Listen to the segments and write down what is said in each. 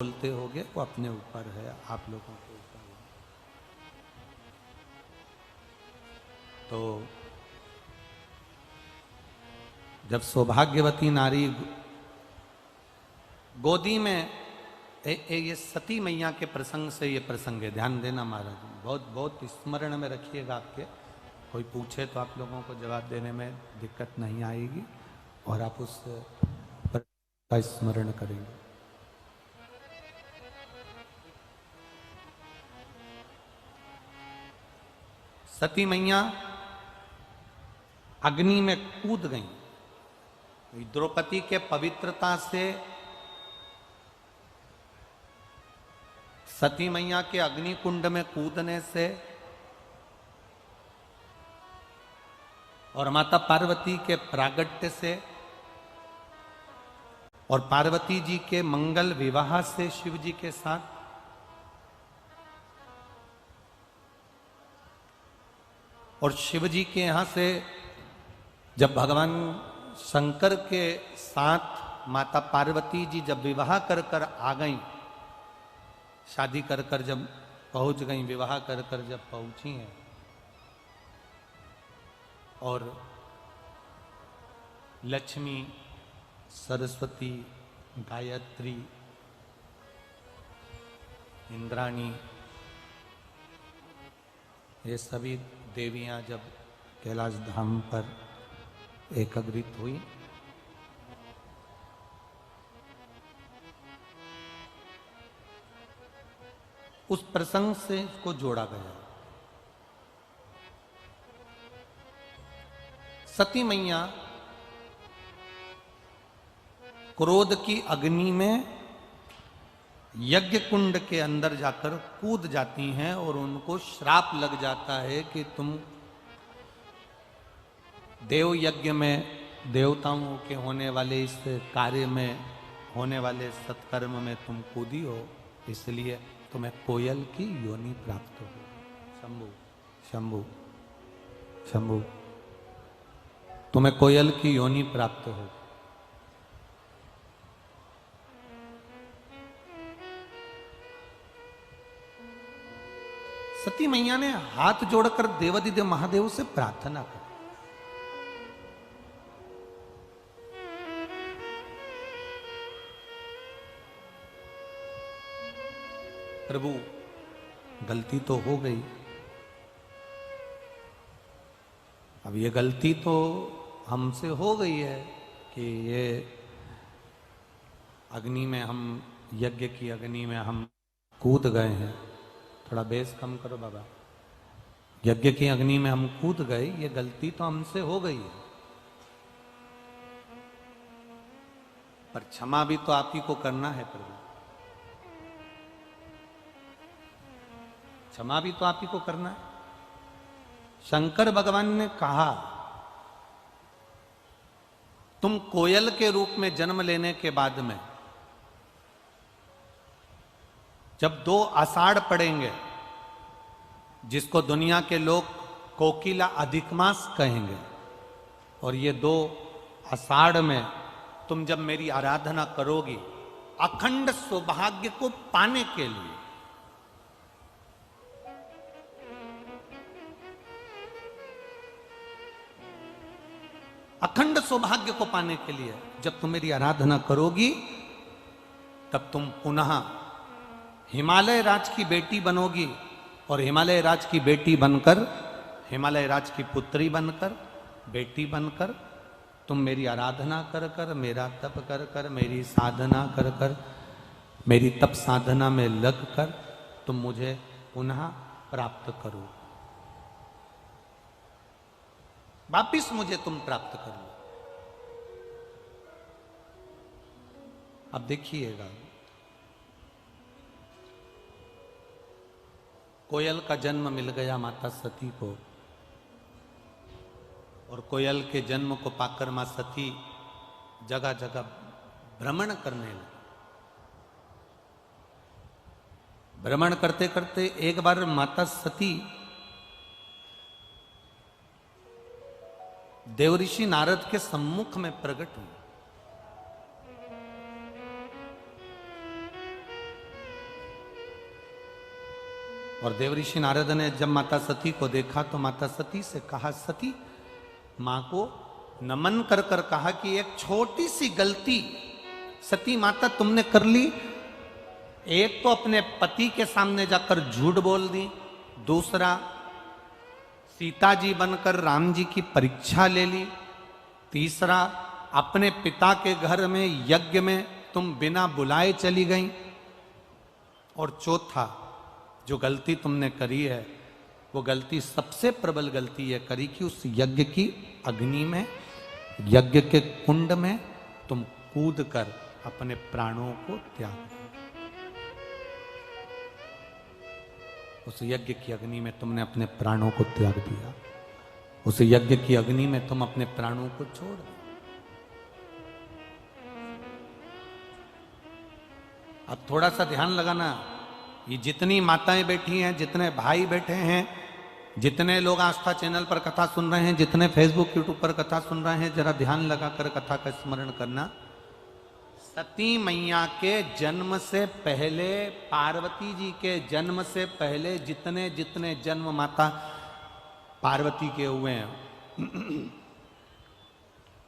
बोलते होगे वो अपने ऊपर है, आप लोगों के ऊपर है। तो जब सौभाग्यवती नारी गोदी में ये सती मैया के प्रसंग से ये प्रसंग है, ध्यान देना महाराज, बहुत बहुत स्मरण में रखिएगा। आपके कोई पूछे तो आप लोगों को जवाब देने में दिक्कत नहीं आएगी और आप उस का स्मरण करेंगे। सती मैया अग्नि में कूद गई। द्रौपदी के पवित्रता से सती मैया के अग्नि कुंड में कूदने से और माता पार्वती के प्रागट्य से और पार्वती जी के मंगल विवाह से शिव जी के साथ और शिव जी के यहां से जब भगवान शंकर के साथ माता पार्वती जी जब विवाह कर कर आ गई, शादी कर कर जब पहुंच गई, विवाह कर कर जब पहुंची हैं और लक्ष्मी, सरस्वती, गायत्री, इंद्राणी, ये सभी देवियां जब कैलाश धाम पर एकत्रित हुई, उस प्रसंग से इसको जोड़ा गया। सती मैया क्रोध की अग्नि में यज्ञ कुंड के अंदर जाकर कूद जाती हैं और उनको श्राप लग जाता है कि तुम देव यज्ञ में देवताओं के होने वाले इस कार्य में होने वाले सत्कर्म में तुम कूदी हो, इसलिए तुम्हें कोयल की योनि प्राप्त हो। शंभु शंभु शंभु, तुम्हें कोयल की योनि प्राप्त हो। सती मैया ने हाथ जोड़कर देवादिदेव महादेव से प्रार्थना की। प्रभु, गलती तो हो गई, अब ये गलती तो हमसे हो गई है कि ये अग्नि में हम, यज्ञ की अग्नि में हम कूद गए हैं। थोड़ा बेस कम करो बाबा। यज्ञ की अग्नि में हम कूद गए, ये गलती तो हमसे हो गई है, पर क्षमा भी तो आप ही को करना है प्रभु, क्षमा भी तो आप ही को करना है। शंकर भगवान ने कहा, तुम कोयल के रूप में जन्म लेने के बाद में जब 2 आषाढ़ पड़ेंगे, जिसको दुनिया के लोग कोकिला अधिक मास कहेंगे, और ये 2 आषाढ़ में तुम जब मेरी आराधना करोगी अखंड सौभाग्य को पाने के लिए, अखंड सौभाग्य को पाने के लिए जब तुम मेरी आराधना करोगी, तब तुम पुनः हिमालय राज की बेटी बनोगी और हिमालय राज की बेटी बनकर, हिमालय राज की पुत्री बनकर, बेटी बनकर तुम मेरी आराधना कर कर, मेरा तप कर कर, मेरी साधना कर कर, मेरी तप साधना में लग कर तुम मुझे पुनः प्राप्त करो, वापिस मुझे तुम प्राप्त कर लो। अब देखिएगा, कोयल का जन्म मिल गया माता सती को, और कोयल के जन्म को पाकर मां सती जगह जगह भ्रमण करने लगी। भ्रमण करते करते एक बार माता सती देवऋषि नारद के सम्मुख में प्रकट हुई। और देवऋषि नारद ने जब माता सती को देखा तो माता सती से कहा, सती, मां को नमन कर कर कहा कि एक छोटी सी गलती सती माता तुमने कर ली। एक तो अपने पति के सामने जाकर झूठ बोल दी, दूसरा सीता जी बनकर राम जी की परीक्षा ले ली, तीसरा अपने पिता के घर में यज्ञ में तुम बिना बुलाए चली गई, और चौथा जो गलती तुमने करी है वो गलती सबसे प्रबल गलती है करी कि उस यज्ञ की अग्नि में, यज्ञ के कुंड में तुम कूद कर अपने प्राणों को त्याग दिया। उस यज्ञ की अग्नि में तुमने अपने प्राणों को त्याग दिया, उस यज्ञ की अग्नि में तुम अपने प्राणों को छोड़ दिया। अब थोड़ा सा ध्यान लगाना, ये जितनी माताएं बैठी हैं, जितने भाई बैठे हैं, जितने लोग आस्था चैनल पर कथा सुन रहे हैं, जितने फेसबुक यूट्यूब पर कथा सुन रहे हैं, जरा ध्यान लगाकर कथा का स्मरण करना। सती मैया के जन्म से पहले, पार्वती जी के जन्म से पहले जितने जितने जन्म माता पार्वती के हुए हैं,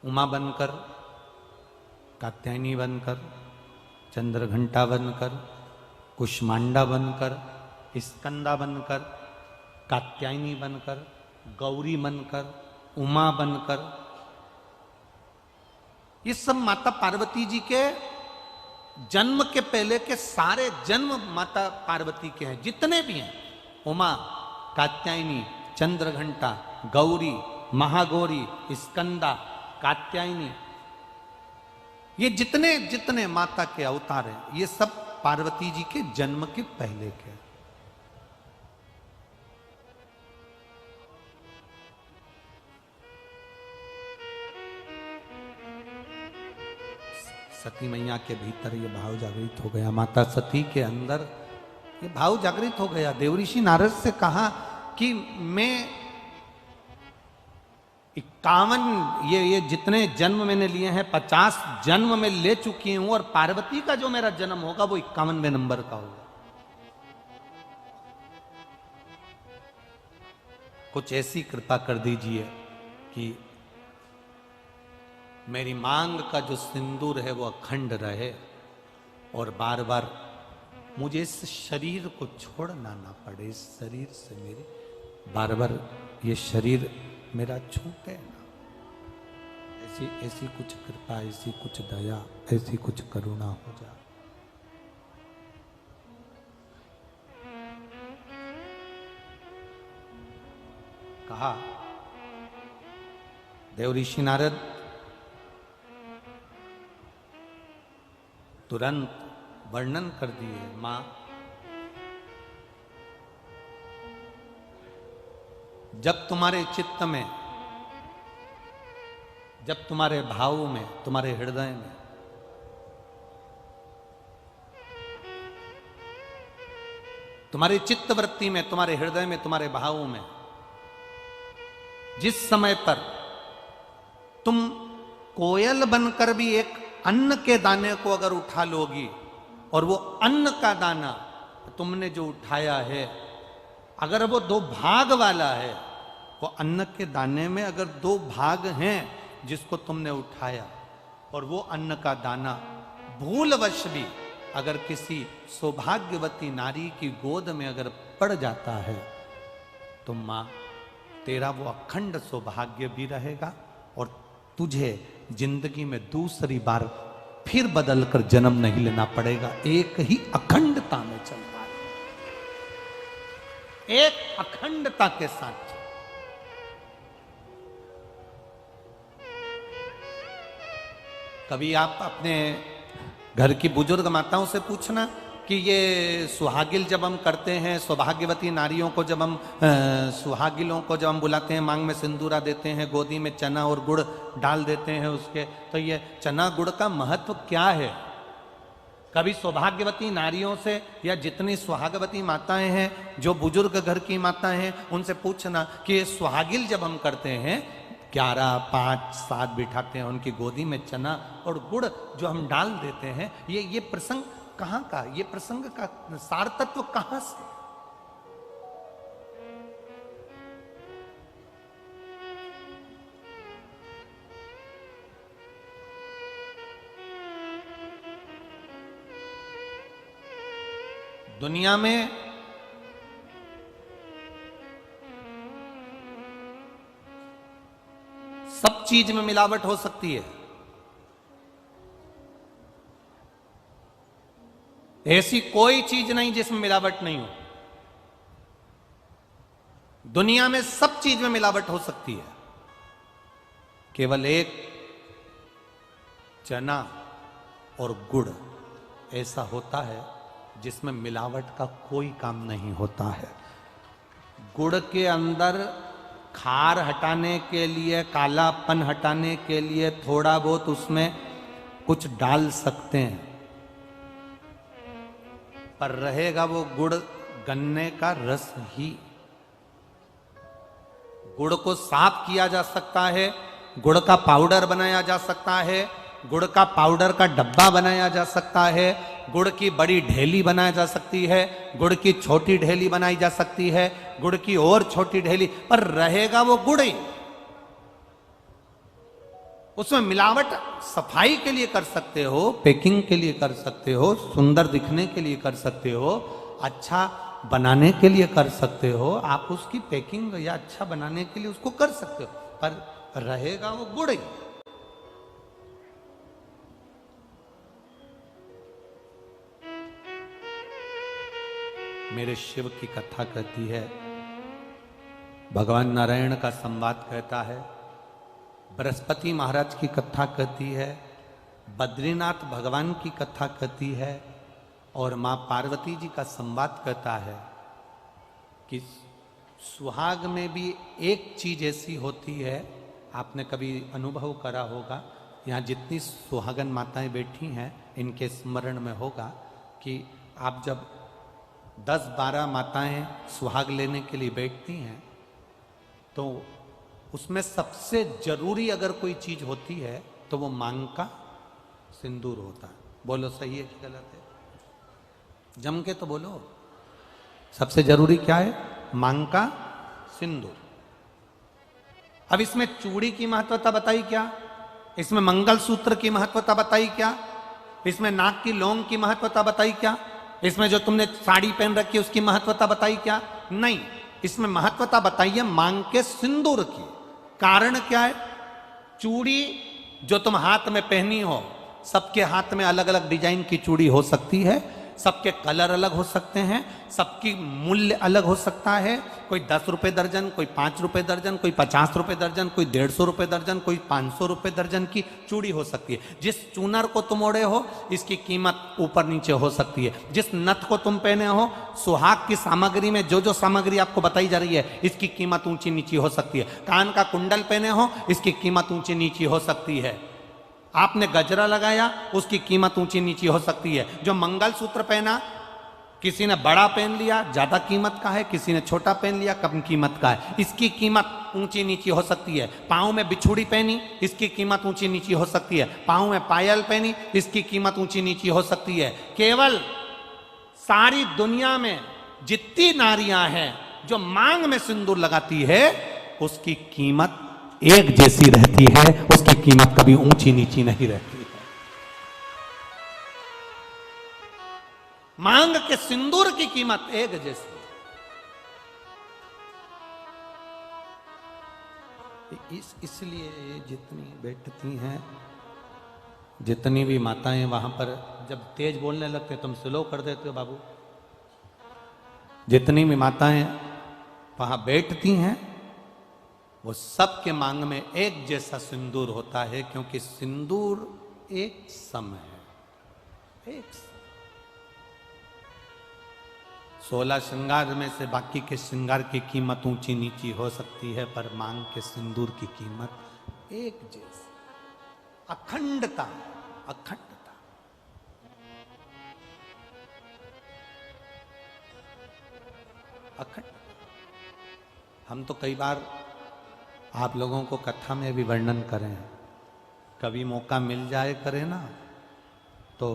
उमा बनकर, कात्यायनी बनकर, चंद्रघंटा बनकर, कुष्मांडा बनकर, स्कंदा बनकर, कात्यायनी बनकर, गौरी बनकर, उमा बनकर, ये सब माता पार्वती जी के जन्म के पहले के सारे जन्म माता पार्वती के हैं, जितने भी हैं, उमा, कात्यायनी, चंद्रघंटा, गौरी, महागौरी, स्कंदा, कात्यायनी, ये जितने जितने माता के अवतार हैं, ये सब पार्वती जी के जन्म के पहले के। सती मैया के भीतर ये भाव जागृत हो गया, माता सती के अंदर ये भाव जागृत हो गया। देवऋषि नारद से कहा कि मैं 51 ये जितने जन्म मैंने लिए हैं 50 जन्म में ले चुकी हूं, और पार्वती का जो मेरा जन्म होगा वो 51वें नंबर का होगा। कुछ ऐसी कृपा कर दीजिए कि मेरी मांग का जो सिंदूर है वो अखंड रहे, और बार बार मुझे इस शरीर को छोड़ना ना पड़े, इस शरीर से मेरे बार बार ये शरीर मेरा छूटे ना। ऐसी ऐसी कुछ कृपा, ऐसी कुछ दया, ऐसी कुछ करुणा हो जाए। कहा देवऋषि नारद तुरंत वर्णन कर दिए, मां जब तुम्हारे चित्त में, जब तुम्हारे भाव में, तुम्हारे हृदय में तुम्हारी चित्त वृत्ति में, तुम्हारे हृदय में, तुम्हारे भावों में जिस समय पर तुम कोयल बनकर भी एक अन्न के दाने को अगर उठा लोगी, और वो अन्न का दाना तुमने जो उठाया है अगर वो 2 भाग वाला है, वो अन्न के दाने में अगर 2 भाग हैं जिसको तुमने उठाया, और वो अन्न का दाना भूलवश भी अगर किसी सौभाग्यवती नारी की गोद में अगर पड़ जाता है, तो मां तेरा वो अखंड सौभाग्य भी रहेगा, और तुझे जिंदगी में दूसरी बार फिर बदल कर जन्म नहीं लेना पड़ेगा। एक ही अखंडता में चल रहा है, एक अखंडता के साथ। कभी आप अपने घर की बुजुर्ग माताओं से पूछना कि ये सुहागिल जब हम करते हैं, सौभाग्यवती नारियों को जब हम सुहागिलों को जब हम बुलाते हैं, मांग में सिंदूरा देते हैं, गोदी में चना और गुड़ डाल देते हैं उसके, तो ये चना गुड़ का महत्व क्या है? कभी सौभाग्यवती नारियों से या जितनी सुहागवती माताएं हैं, जो बुजुर्ग घर की माताएं हैं, उनसे पूछना कि ये सुहागिल जब हम करते हैं, 11, 5, 7 बिठाते हैं, उनकी गोदी में चना और गुड़ जो हम डाल देते हैं, ये प्रसंग कहाँ का, ये प्रसंग का सार तत्व कहाँ से? दुनिया में सब चीज में मिलावट हो सकती है। ऐसी कोई चीज नहीं जिसमें मिलावट नहीं हो। दुनिया में सब चीज में मिलावट हो सकती है, केवल एक चना और गुड़ ऐसा होता है जिसमें मिलावट का कोई काम नहीं होता है। गुड़ के अंदर खार हटाने के लिए, कालापन हटाने के लिए थोड़ा बहुत उसमें कुछ डाल सकते हैं, पर रहेगा वो गुड़ गन्ने का रस ही। गुड़ को साफ किया जा सकता है, गुड़ का पाउडर बनाया जा सकता है, गुड़ का पाउडर का डब्बा बनाया जा सकता है, गुड़ की बड़ी ढेली बनाई जा सकती है, गुड़ की छोटी ढेली बनाई जा सकती है, गुड़ की और छोटी ढेली, पर रहेगा वो गुड़ ही। उसमें मिलावट सफाई के लिए कर सकते हो, पैकिंग के लिए कर सकते हो, सुंदर दिखने के लिए कर सकते हो, अच्छा बनाने के लिए कर सकते हो। आप उसकी पैकिंग या अच्छा बनाने के लिए उसको कर सकते हो, पर रहेगा वो गुड़ ही। मेरे शिव की कथा कहती है, भगवान नारायण का संवाद कहता है, बृहस्पति महाराज की कथा कहती है, बद्रीनाथ भगवान की कथा कहती है, और मां पार्वती जी का संवाद कहता है कि सुहाग में भी एक चीज ऐसी होती है, आपने कभी अनुभव करा होगा, यहाँ जितनी सुहागन माताएं बैठी हैं इनके स्मरण में होगा कि आप जब 10-12 माताएं सुहाग लेने के लिए बैठती हैं तो उसमें सबसे जरूरी अगर कोई चीज होती है तो वो मांग का सिंदूर होता है। बोलो सही है कि गलत है? जम के तो बोलो। सबसे जरूरी क्या है? मांग का सिंदूर। अब इसमें चूड़ी की महत्वता बताई क्या? इसमें मंगलसूत्र की महत्वता बताई क्या? इसमें नाक की लौंग की महत्वता बताई क्या? इसमें जो तुमने साड़ी पहन रखी है उसकी महत्वता बताई क्या? नहीं, इसमें महत्वता बताई है मांग के सिंदूर की। कारण क्या है? चूड़ी जो तुम हाथ में पहनी हो, सबके हाथ में अलग अलग डिजाइन की चूड़ी हो सकती है, सबके कलर अलग हो सकते हैं, सबकी मूल्य अलग हो सकता है। कोई 10 रुपए दर्जन, कोई 5 रुपए दर्जन, कोई 50 रुपए दर्जन, कोई 150 रुपए दर्जन, कोई 500 रुपए दर्जन की चूड़ी हो सकती है। जिस चूनर को तुम ओढ़े हो इसकी कीमत ऊपर नीचे हो सकती है। जिस नथ को तुम पहने हो, सुहाग की सामग्री में जो जो सामग्री आपको बताई जा रही है इसकी कीमत ऊंची नीची हो सकती है। कान का कुंडल पहने हो, इसकी कीमत ऊंची नीची हो सकती है। आपने गजरा लगाया, उसकी कीमत ऊंची नीची हो सकती है। जो मंगलसूत्र पहना, किसी ने बड़ा पहन लिया ज्यादा कीमत का है, किसी ने छोटा पहन लिया कम कीमत का है, इसकी कीमत ऊंची नीची हो सकती है। पाँव में बिछुड़ी पहनी, इसकी कीमत ऊंची नीची हो सकती है। पाँव में पायल पहनी, इसकी कीमत ऊंची नीची हो सकती है। केवल सारी दुनिया में जितनी नारियां हैं जो मांग में सिंदूर लगाती है उसकी कीमत एक जैसी रहती है, उसकी कीमत कभी ऊंची नीची नहीं रहती है। मांग के सिंदूर की कीमत एक जैसी है। इसलिए जितनी बैठती हैं, जितनी भी माताएं वहां पर जब तेज बोलने लगते तुम स्लो कर देते हो बाबू। जितनी भी माताएं वहां बैठती हैं वो सबके मांग में एक जैसा सिंदूर होता है, क्योंकि सिंदूर एक सम है। एक सम। 16 श्रृंगार में से बाकी के श्रृंगार की कीमत ऊंची नीची हो सकती है, पर मांग के सिंदूर की कीमत एक जैसी। अखंडता, अखंडता। अखंड। हम तो कई बार आप लोगों को कथा में भी वर्णन करें, कभी मौका मिल जाए करे ना तो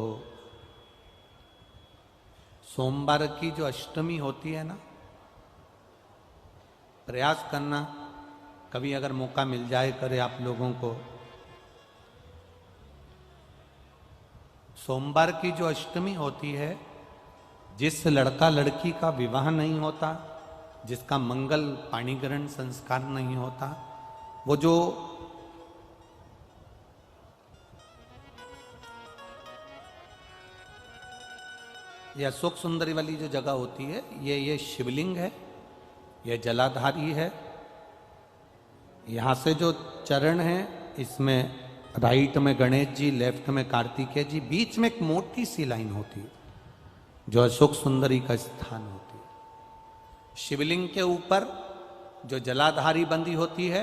सोमवार की जो अष्टमी होती है ना, प्रयास करना कभी अगर मौका मिल जाए करे आप लोगों को, सोमवार की जो अष्टमी होती है जिस लड़का लड़की का विवाह नहीं होता, जिसका मंगल पाणिग्रहण संस्कार नहीं होता, वो जो ये अशोक सुंदरी वाली जो जगह होती है, ये शिवलिंग है, ये जलाधारी है। यहाँ से जो चरण है, इसमें राइट में गणेश जी, लेफ्ट में कार्तिकेय जी, बीच में एक मोटी सी लाइन होती है जो अशोक सुंदरी का स्थान होती है। शिवलिंग के ऊपर जो जलाधारी बंदी होती है,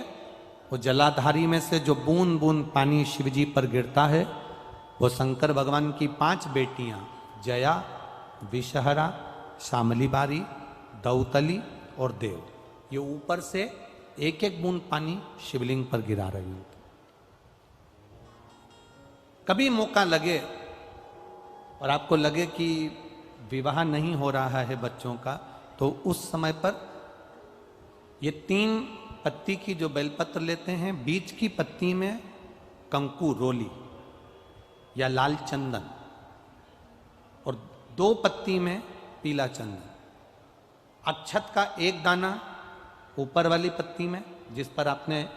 वो जलाधारी में से जो बूंद बूंद पानी शिव जी पर गिरता है, वो शंकर भगवान की 5 बेटियां जया, विषहरा, शामली बारी, दौतली और देव, ये ऊपर से एक एक बूंद पानी शिवलिंग पर गिरा रही होती। कभी मौका लगे और आपको लगे कि विवाह नहीं हो रहा है बच्चों का, तो उस समय पर ये 3 पत्ती की जो बेलपत्र लेते हैं, बीच की पत्ती में कंकु रोली या लाल चंदन और 2 पत्ती में पीला चंदन, अक्षत का 1 दाना ऊपर वाली पत्ती में जिस पर आपने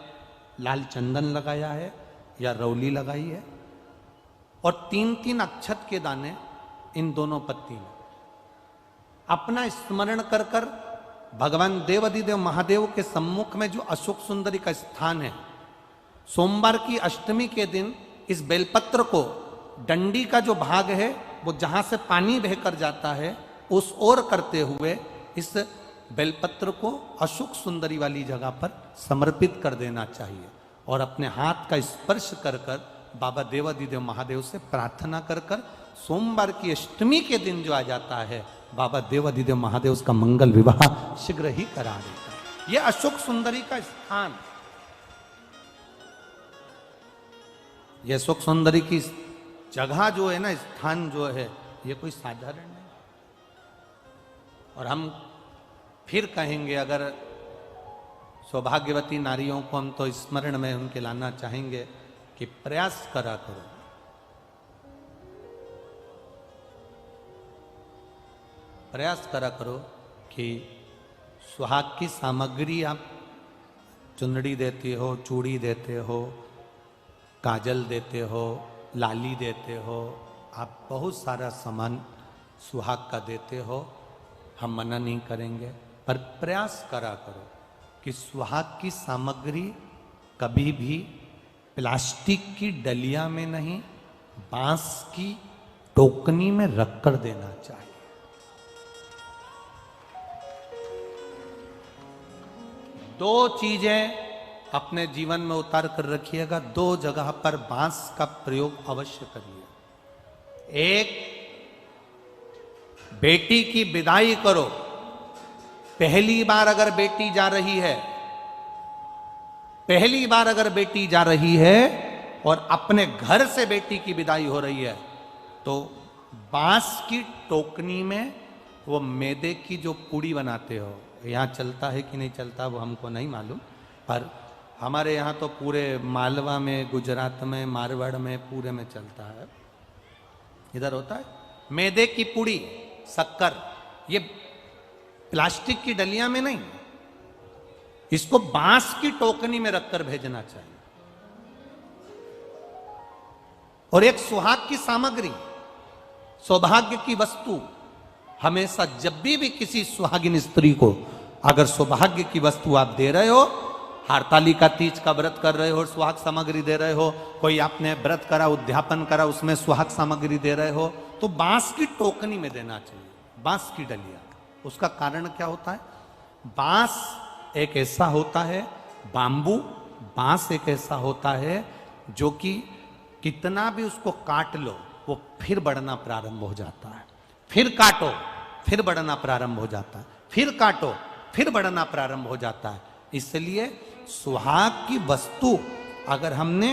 लाल चंदन लगाया है या रौली लगाई है, और 3-3 अक्षत के दाने इन दोनों पत्ती में। अपना स्मरण कर कर भगवान देवाधिदेव महादेव के सम्मुख में जो अशोक सुंदरी का स्थान है, सोमवार की अष्टमी के दिन इस बेलपत्र को, डंडी का जो भाग है वो जहां से पानी बहकर जाता है उस ओर करते हुए इस बेलपत्र को अशोक सुंदरी वाली जगह पर समर्पित कर देना चाहिए और अपने हाथ का स्पर्श कर कर बाबा देवाधिदेव महादेव से प्रार्थना कर कर सोमवार की अष्टमी के दिन जो आ जाता है, बाबा देवाधिदेव महादेव उसका मंगल विवाह शीघ्र ही करा देता है। यह अशोक सुंदरी का स्थान, यह अशोक सुंदरी की जगह जो है ना, स्थान जो है, ये कोई साधारण नहीं। और हम फिर कहेंगे, अगर सौभाग्यवती नारियों को हम तो स्मरण में उनके लाना चाहेंगे कि प्रयास करा करो, प्रयास करा करो कि सुहाग की सामग्री आप चुंदड़ी देते हो, चूड़ी देते हो, काजल देते हो, लाली देते हो, आप बहुत सारा सामान सुहाग का देते हो, हम मना नहीं करेंगे, पर प्रयास करा करो कि सुहाग की सामग्री कभी भी प्लास्टिक की डलिया में नहीं, बांस की टोकनी में रखकर देना चाहिए। दो चीजें अपने जीवन में उतार कर रखिएगा, 2 जगह पर बांस का प्रयोग अवश्य करिए। एक, बेटी की विदाई करो, पहली बार अगर बेटी जा रही है, पहली बार अगर बेटी जा रही है और अपने घर से बेटी की विदाई हो रही है, तो बांस की टोकनी में वो मैदे की जो पूड़ी बनाते हो, यहाँ चलता है कि नहीं चलता वो हमको नहीं मालूम, पर हमारे यहाँ तो पूरे मालवा में, गुजरात में, मारवाड़ में, पूरे में चलता है। इधर होता है मैदे की पूड़ी, शक्कर, ये प्लास्टिक की डलिया में नहीं, इसको बांस की टोकनी में रखकर भेजना चाहिए। और एक सुहाग की सामग्री, सौभाग्य की वस्तु, हमेशा जब भी किसी सुहागिन स्त्री को अगर सौभाग्य की वस्तु आप दे रहे हो, हरतालिका तीज का व्रत कर रहे हो और सुहाग सामग्री दे रहे हो, कोई आपने व्रत करा, उद्यापन करा, उसमें सुहाग सामग्री दे रहे हो, तो बांस की टोकनी में देना चाहिए, बांस की डलिया। उसका कारण क्या होता है? बांस एक ऐसा होता है, बांबू बांस एक ऐसा होता है जो कि कितना भी उसको काट लो वो फिर बढ़ना प्रारंभ हो जाता है, फिर काटो फिर बढ़ना प्रारंभ हो जाता है, फिर काटो फिर बढ़ना प्रारंभ हो जाता है। इसलिए सुहाग की वस्तु अगर हमने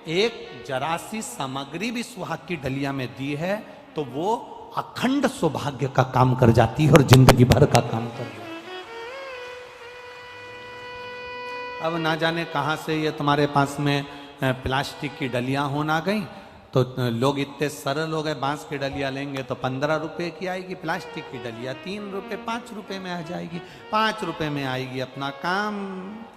एक जरासी सामग्री भी सुहाग की डलिया में दी है तो वो अखंड सौभाग्य का काम कर जाती है और जिंदगी भर का काम कर जाती है। अब ना जाने कहां से ये तुम्हारे पास में प्लास्टिक की डलियां होना गई, तो लोग इतने सरल हो गए, बांस की डलिया लेंगे तो 15 रुपए की आएगी, प्लास्टिक की डलिया 3 रुपए 5 रुपए में आ जाएगी, 5 रुपए में आएगी, अपना काम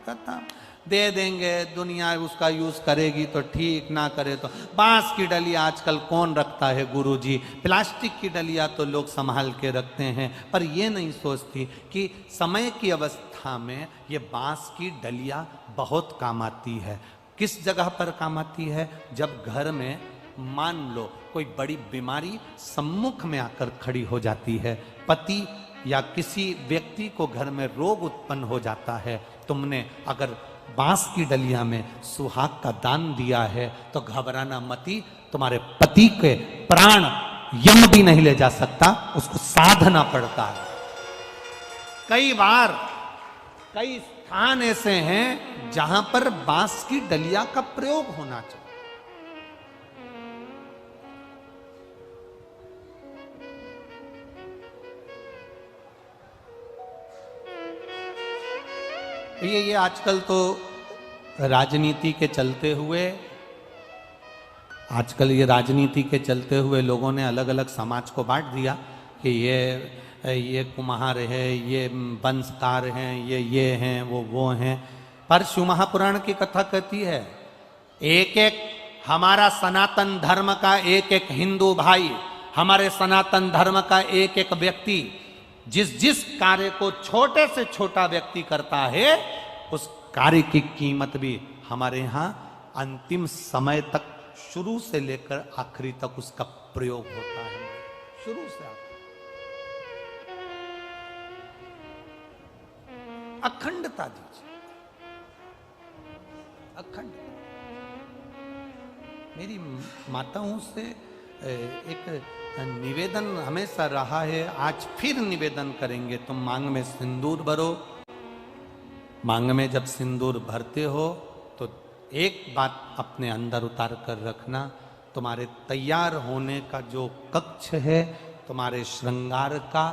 खत्म, दे देंगे, दुनिया उसका यूज करेगी तो ठीक, ना करे तो। बांस की डलिया आजकल कौन रखता है गुरुजी, प्लास्टिक की डलिया तो लोग संभाल के रखते हैं, पर ये नहीं सोचती कि समय की अवस्था में ये बांस की डलिया बहुत काम आती है। किस जगह पर काम आती है? जब घर में मान लो कोई बड़ी बीमारी सम्मुख में आकर खड़ी हो जाती है, पति या किसी व्यक्ति को घर में रोग उत्पन्न हो जाता है, तुमने अगर बांस की डलिया में सुहाग का दान दिया है तो घबराना मती, तुम्हारे पति के प्राण यम भी नहीं ले जा सकता, उसको साधना पड़ता है। कई बार कई स्थान ऐसे हैं जहां पर बांस की डलिया का प्रयोग होना चाहिए। ये आजकल तो राजनीति के चलते हुए, आजकल ये राजनीति के चलते हुए लोगों ने अलग अलग समाज को बांट दिया कि ये कुम्हार है, ये वंशकार हैं, ये हैं, वो हैं। पर शिव महापुराण की कथा कहती है, एक एक हमारा सनातन धर्म का एक एक हिंदू भाई, हमारे सनातन धर्म का एक एक व्यक्ति जिस जिस कार्य को छोटे से छोटा व्यक्ति करता है, उस कार्य की कीमत भी हमारे यहां अंतिम समय तक, शुरू से लेकर आखिरी तक उसका प्रयोग होता है, शुरू से अखंडता दीजिए, अखंडता। मेरी माताओं से एक निवेदन हमेशा रहा है, आज फिर निवेदन करेंगे, तुम मांग में सिंदूर भरो। मांग में जब सिंदूर भरते हो तो एक बात अपने अंदर उतार कर रखना, तुम्हारे तैयार होने का जो कक्ष है, तुम्हारे श्रृंगार का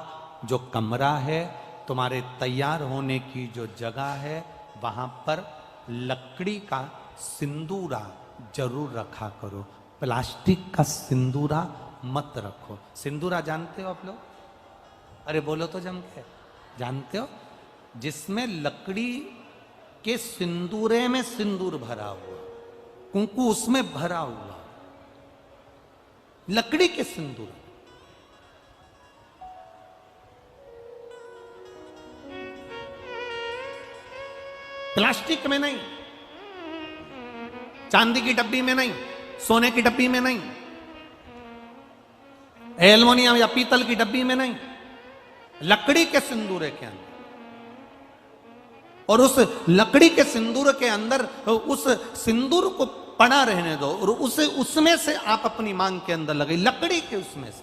जो कमरा है, तुम्हारे तैयार होने की जो जगह है, वहां पर लकड़ी का सिंदूरा जरूर रखा करो, प्लास्टिक का सिंदूरा मत रखो। सिंदूरा जानते हो आप लोग? अरे बोलो तो जम के, जानते हो? जिसमें लकड़ी के सिंदूरे में सिंदूर भरा हुआ, कुंकू उसमें भरा हुआ, लकड़ी के सिंदूर। प्लास्टिक में नहीं, चांदी की डब्बी में नहीं, सोने की डब्बी में नहीं, एल्युमिनियम या पीतल की डब्बी में नहीं, लकड़ी के सिंदूरे के अंदर। और उस लकड़ी के सिंदूर के अंदर उस सिंदूर को पड़ा रहने दो और उसे उसमें से आप अपनी मांग के अंदर लगे, लकड़ी के उसमें से।